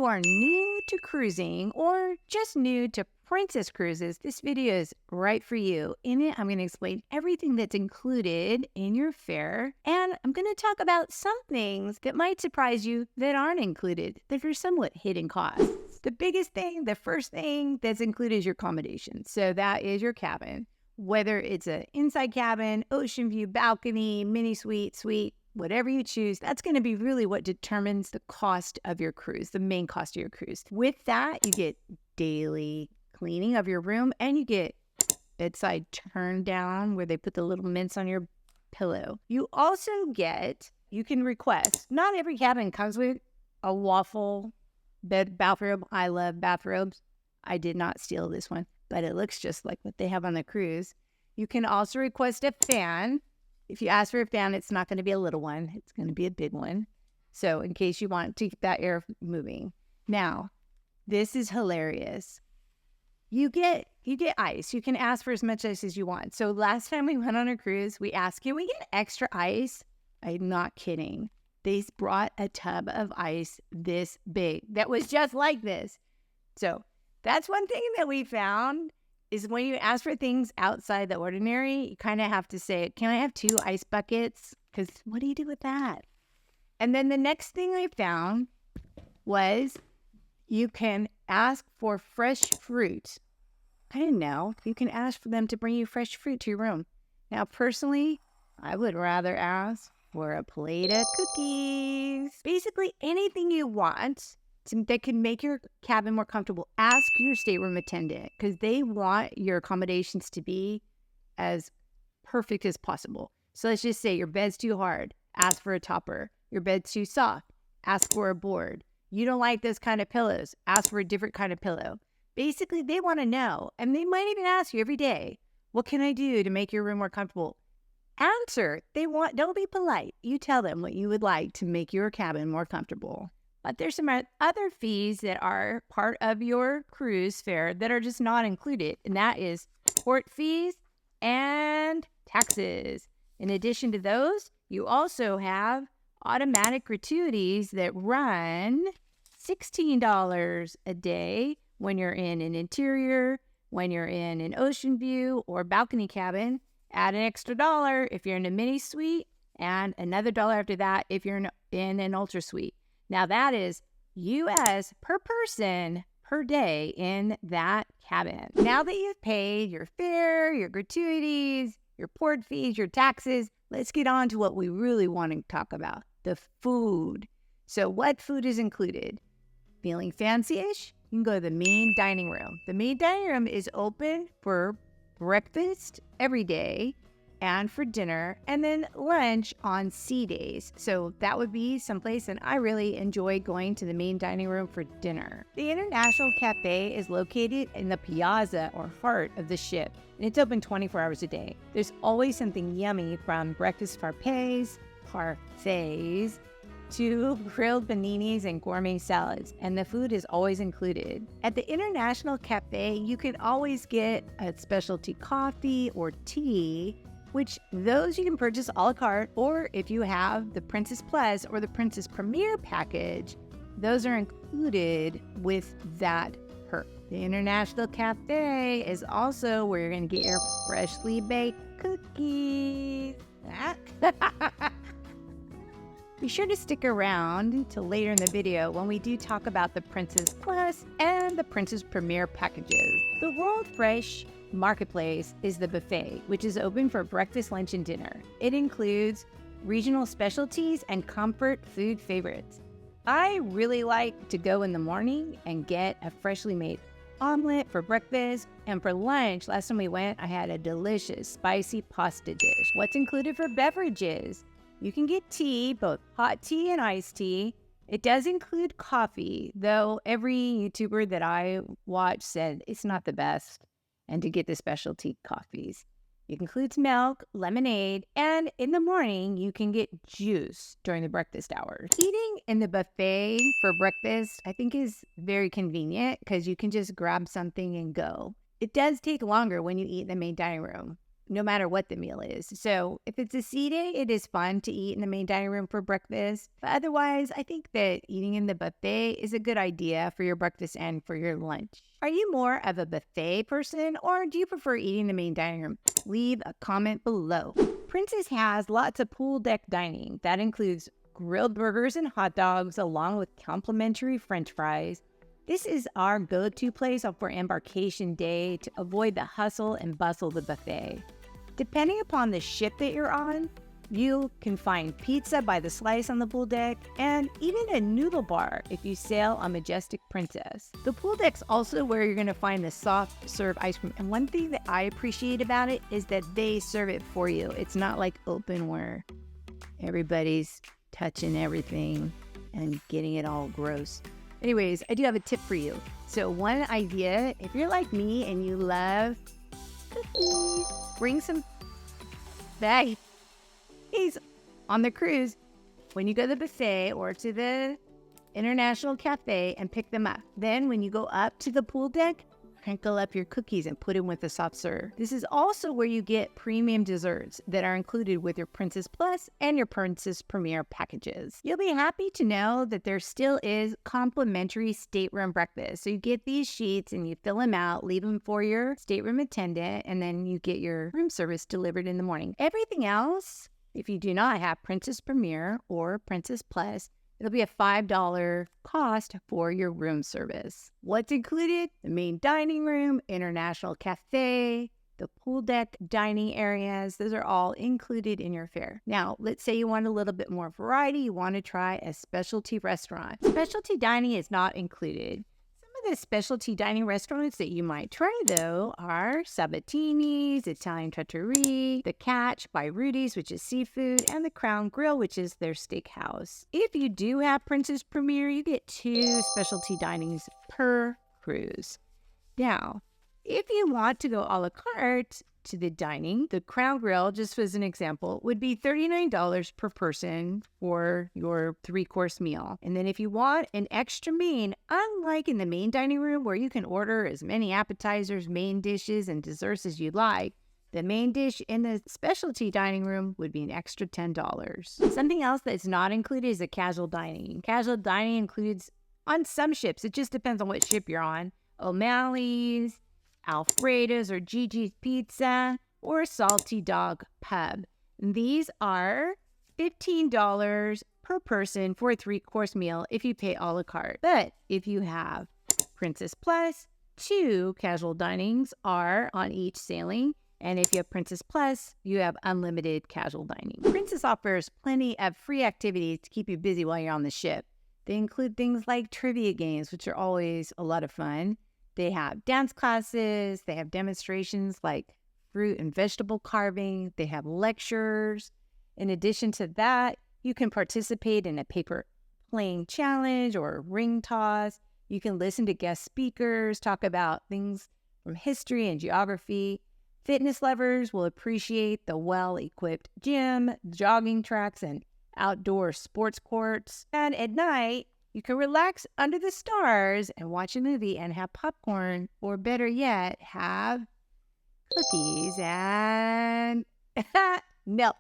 you are new to cruising or just new to Princess Cruises, this video is right for you. In it, I'm going to explain everything that's included in your fare, and I'm going to talk about some things that might surprise you that aren't included, that are somewhat hidden costs. The biggest thing, the first thing that's included is your accommodation. So that is your cabin, whether it's an inside cabin, ocean view, balcony, mini suite, whatever you choose, that's going to be really what determines the cost of your cruise, the main cost of your cruise. With that, you get daily cleaning of your room, and you get bedside turn down where they put the little mints on your pillow. You also get, you can request, not every cabin comes with a waffle bed bathrobe. I love bathrobes. I did not steal this one, but it looks just like what they have on the cruise. You can also request a fan. If you ask for a fan, it's not going to be a little one. It's going to be a big one. So in case you want to keep that air moving. Now, this is hilarious. You get ice. You can ask for as much ice as you want. So last time we went on a cruise, we asked, can we get extra ice? I'm not kidding. They brought a tub of ice this big that was just like this. So that's one thing that we found is when you ask for things outside the ordinary, you kind of have to say, can I have 2 ice buckets? Because what do you do with that? And then the next thing I found was you can ask for fresh fruit. I didn't know. You can ask for them to bring you fresh fruit to your room. Now, personally, I would rather ask for a plate of cookies. Basically, anything you want that can make your cabin more comfortable. Ask your stateroom attendant because they want your accommodations to be as perfect as possible. So let's just say your bed's too hard. Ask for a topper. Your bed's too soft. Ask for a board. You don't like those kind of pillows. Ask for a different kind of pillow. Basically, they want to know, and they might even ask you every day, what can I do to make your room more comfortable? Answer. Don't be polite. You tell them what you would like to make your cabin more comfortable. But there's some other fees that are part of your cruise fare that are just not included, and that is port fees and taxes. In addition to those, you also have automatic gratuities that run $16 a day when you're in an interior, when you're in an ocean view or balcony cabin. Add an extra $1 if you're in a mini suite, and another $1 after that if you're in an ultra suite. Now that is US per person per day in that cabin. Now that you've paid your fare, your gratuities, your port fees, your taxes, let's get on to what we really want to talk about, the food. So what food is included? Feeling fancy-ish? You can go to the main dining room. The main dining room is open for breakfast every day and for dinner, and then lunch on sea days. So that would be someplace, and I really enjoy going to the main dining room for dinner. The International Cafe is located in the piazza or heart of the ship, and it's open 24 hours a day. There's always something yummy from breakfast parfaits to grilled paninis and gourmet salads, and the food is always included. At the International Cafe, you can always get a specialty coffee or tea, which those you can purchase a la carte, or if you have the Princess Plus or the Princess Premier package, those are included with that perk. The International Cafe is also where you're going to get your freshly baked cookies. Be sure to stick around till later in the video when we do talk about the Princess Plus and the Princess Premier packages. The World Fresh Marketplace is the buffet, which is open for breakfast, lunch, and dinner. It includes regional specialties and comfort food favorites. I really like to go in the morning and get a freshly made omelet for breakfast, and for lunch, last time we went, I had a delicious spicy pasta dish. What's included for beverages? You can get tea, both hot tea and iced tea. It does include coffee, though every YouTuber that I watch said it's not the best, and to get the specialty coffees. It includes milk, lemonade, and in the morning, you can get juice during the breakfast hours. Eating in the buffet for breakfast, I think, is very convenient because you can just grab something and go. It does take longer when you eat in the main dining room. no matter what the meal is. So if it's a sea day, it is fun to eat in the main dining room for breakfast. But otherwise, I think that eating in the buffet is a good idea for your breakfast and for your lunch. Are you more of a buffet person or do you prefer eating in the main dining room? Leave a comment below. Princess has lots of pool deck dining. That includes grilled burgers and hot dogs along with complimentary French fries. This is our go-to place for embarkation day to avoid the hustle and bustle of the buffet. Depending upon the ship that you're on, you can find pizza by the slice on the pool deck and even a noodle bar if you sail on Majestic Princess. The pool deck's also where you're going to find the soft serve ice cream. And one thing that I appreciate about it is that they serve it for you. It's not like open where everybody's touching everything and getting it all gross. Anyways, I do have a tip for you. So one idea, if you're like me and you love cookies, bring some baggies on the cruise when you go to the buffet or to the international cafe and pick them up. Then when you go up to the pool deck, crinkle up your cookies and put them with the soft serve. This is also where you get premium desserts that are included with your Princess Plus and your Princess Premier packages. You'll be happy to know that there still is complimentary stateroom breakfast. So you get these sheets and you fill them out, leave them for your stateroom attendant, and then you get your room service delivered in the morning. Everything else, if you do not have Princess Premier or Princess Plus, it'll be a $5 cost for your room service. What's included? The main dining room, international cafe, the pool deck dining areas. Those are all included in your fare. Now, let's say you want a little bit more variety. You want to try a specialty restaurant. Specialty dining is not included. The specialty dining restaurants that you might try, though, are Sabatini's, Italian Trattoria, The Catch by Rudy's, which is seafood, and the Crown Grill, which is their steakhouse. If you do have Princess Premier, you get 2 specialty dinings per cruise. Now, if you want to go a la carte to the dining, the Crown Grill, just as an example, would be $39 per person for your 3-course meal. And then if you want an extra main, unlike in the main dining room where you can order as many appetizers, main dishes, and desserts as you'd like, the main dish in the specialty dining room would be an extra $10. Something else that's not included is a casual dining. Casual dining includes, on some ships, it just depends on what ship you're on, O'Malley's, Alfredo's or Gigi's Pizza, or Salty Dog Pub. These are $15 per person for a 3-course meal if you pay a la carte. But if you have Princess Plus, 2 casual dinings are on each sailing. And if you have Princess Plus, you have unlimited casual dining. Princess offers plenty of free activities to keep you busy while you're on the ship. They include things like trivia games, which are always a lot of fun. They have dance classes, they have demonstrations like fruit and vegetable carving, they have lectures. In addition to that, you can participate in a paper plane challenge or a ring toss. You can listen to guest speakers talk about things from history and geography. Fitness lovers will appreciate the well-equipped gym, jogging tracks, and outdoor sports courts. And at night, you can relax under the stars and watch a movie and have popcorn, or better yet, have cookies and milk.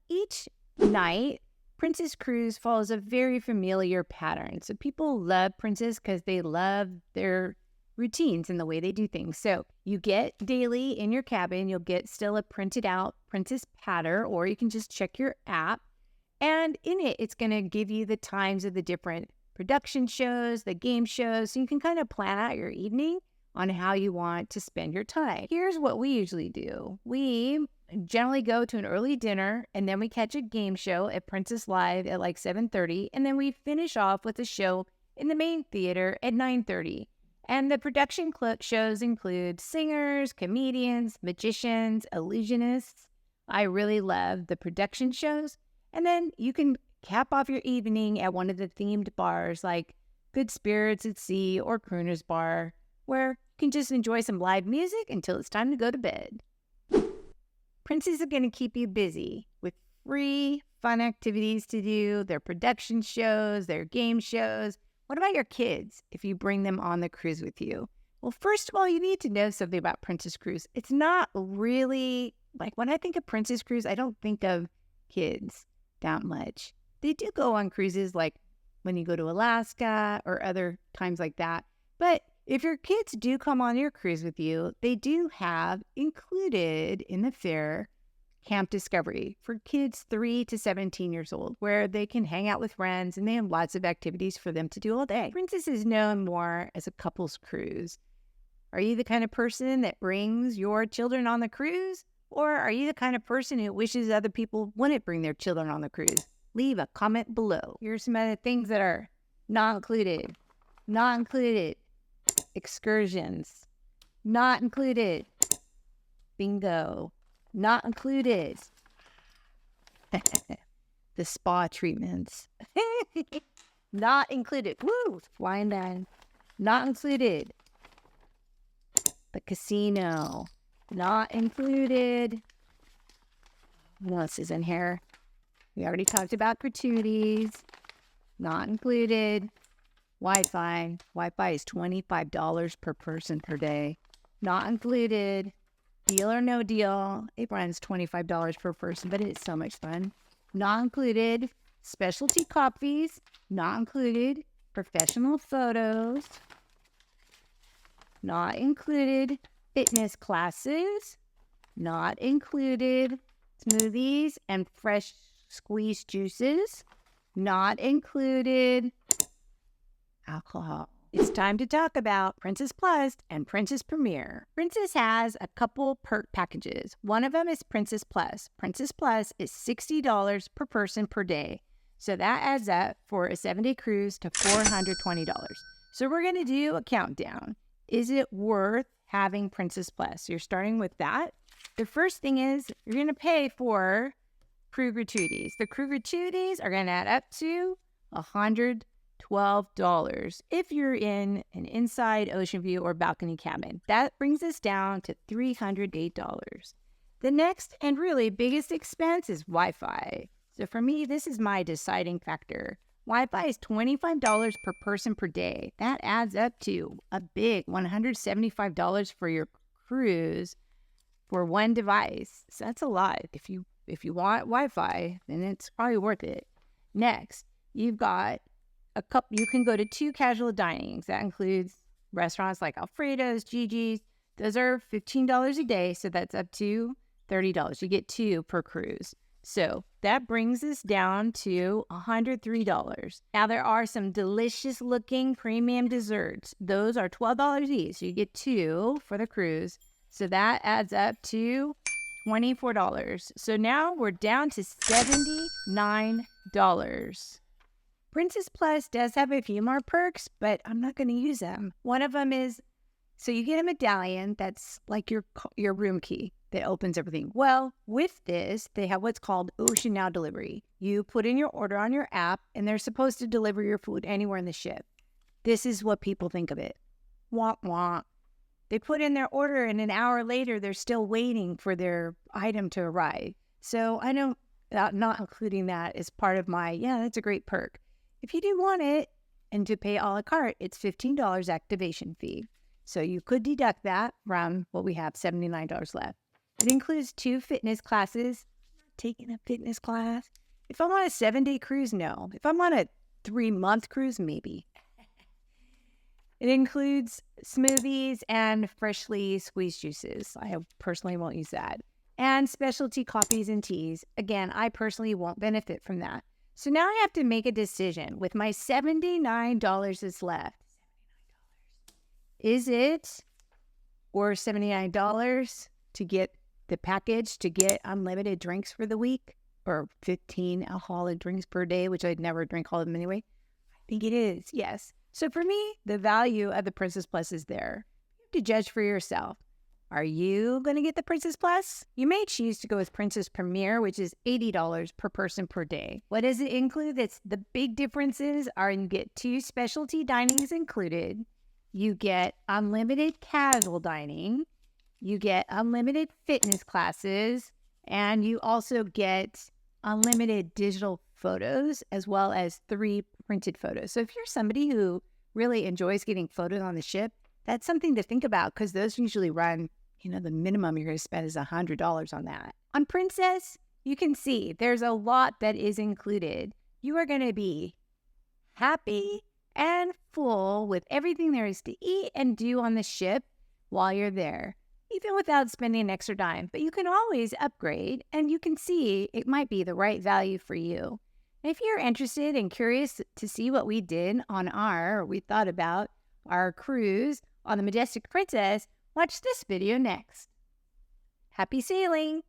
Each night, Princess Cruise follows a very familiar pattern. So people love Princess because they love their routines and the way they do things. So you get daily in your cabin, you'll get still a printed out Princess patter, or you can just check your app. And in it, it's going to give you the times of the different production shows, the game shows, so you can kind of plan out your evening on how you want to spend your time. Here's what we usually do. We generally go to an early dinner, and then we catch a game show at Princess Live at like 7:30, and then we finish off with a show in the main theater at 9:30. And the production shows include singers, comedians, magicians, illusionists. I really love the production shows. And then you can cap off your evening at one of the themed bars like Good Spirits at Sea or Crooner's Bar, where you can just enjoy some live music until it's time to go to bed. Princes are going to keep you busy with free, fun activities to do, their production shows, their game shows. What about your kids if you bring them on the cruise with you? Well, first of all, you need to know something about Princess Cruise. It's not really, like when I think of Princess Cruise, I don't think of kids that much. They do go on cruises like when you go to Alaska or other times like that. But if your kids do come on your cruise with you, they do have included in the fare Camp Discovery for kids 3 to 17 years old, where they can hang out with friends and they have lots of activities for them to do all day. Princess is known more as a couple's cruise. Are you the kind of person that brings your children on the cruise? Or are you the kind of person who wishes other people wouldn't bring their children on the cruise? Leave a comment below. Here's some other things that are not included. Not included. Excursions. Not included. Bingo. Not included. The spa treatments. Not included. Woo! Flying down. Not included. The casino. Not included. What else is in here? We already talked about gratuities. Not included. Wi-Fi. Wi-Fi is $25 per person per day. Not included. Deal or no deal. It runs $25 per person, but it's so much fun. Not included. Specialty coffees. Not included. Professional photos. Not included. Fitness classes. Not included. Smoothies and fresh squeezed juices. Not included. Alcohol. It's time to talk about Princess Plus and Princess Premier. Princess has a couple perk packages. One of them is Princess Plus. Princess Plus is $60 per person per day. So that adds up for a 7-day cruise to $420. So we're going to do a countdown. Is it worth having Princess Plus? You're starting with that. The first thing is you're going to pay for crew gratuities. The crew gratuities are going to add up to $112 if you're in an inside ocean view or balcony cabin. That brings us down to $308. The next and really biggest expense is Wi-Fi. So for me, this is my deciding factor. Wi-Fi is $25 per person per day. That adds up to a big $175 for your cruise for one device. So that's a lot. If you want Wi-Fi, then it's probably worth it. Next, you've got you can go to 2 casual dinings. That includes restaurants like Alfredo's, Gigi's. Those are $15 a day, so that's up to $30. You get 2 per cruise. So that brings us down to $103. Now there are some delicious looking premium desserts. Those are $12 each. So you get 2 for the cruise. So that adds up to $24. So now we're down to $79. Princess Plus does have a few more perks, but I'm not going to use them. One of them is, so you get a medallion that's like your room key that opens everything. Well, with this, they have what's called Ocean Now Delivery. You put in your order on your app, and they're supposed to deliver your food anywhere in the ship. This is what people think of it. Womp womp. They put in their order, and an hour later, they're still waiting for their item to arrive. So I know not including that is part of my, that's a great perk. If you do want it and to pay a la carte, it's $15 activation fee. So you could deduct that from what we have, $79 left. It includes 2 fitness classes. I'm not taking a fitness class. If I'm on a 7-day cruise, no. If I'm on a 3-month cruise, maybe. It includes smoothies and freshly squeezed juices. I personally won't use that. And specialty coffees and teas. Again, I personally won't benefit from that. So now I have to make a decision with my $79 that's left. Is it worth $79 to get the package to get unlimited drinks for the week? Or 15 alcoholic drinks per day, which I'd never drink all of them anyway? I think it is, yes. So for me, the value of the Princess Plus is there. You have to judge for yourself. Are you going to get the Princess Plus? You may choose to go with Princess Premier, which is $80 per person per day. What does it include? The big differences are you get 2 specialty dinings included. You get unlimited casual dining. You get unlimited fitness classes. And you also get unlimited digital photos as well as 3 printed photos. So if you're somebody who really enjoys getting photos on the ship, That's something to think about because those usually run, the minimum you're going to spend is $100 on that. On Princess, you can see there's a lot that is included. You are going to be happy and full with everything there is to eat and do on the ship while you're there, even without spending an extra dime. But you can always upgrade, and you can see it might be the right value for you. If you're interested and curious to see what we did on we thought about our cruise on the Majestic Princess, watch this video next. Happy sailing!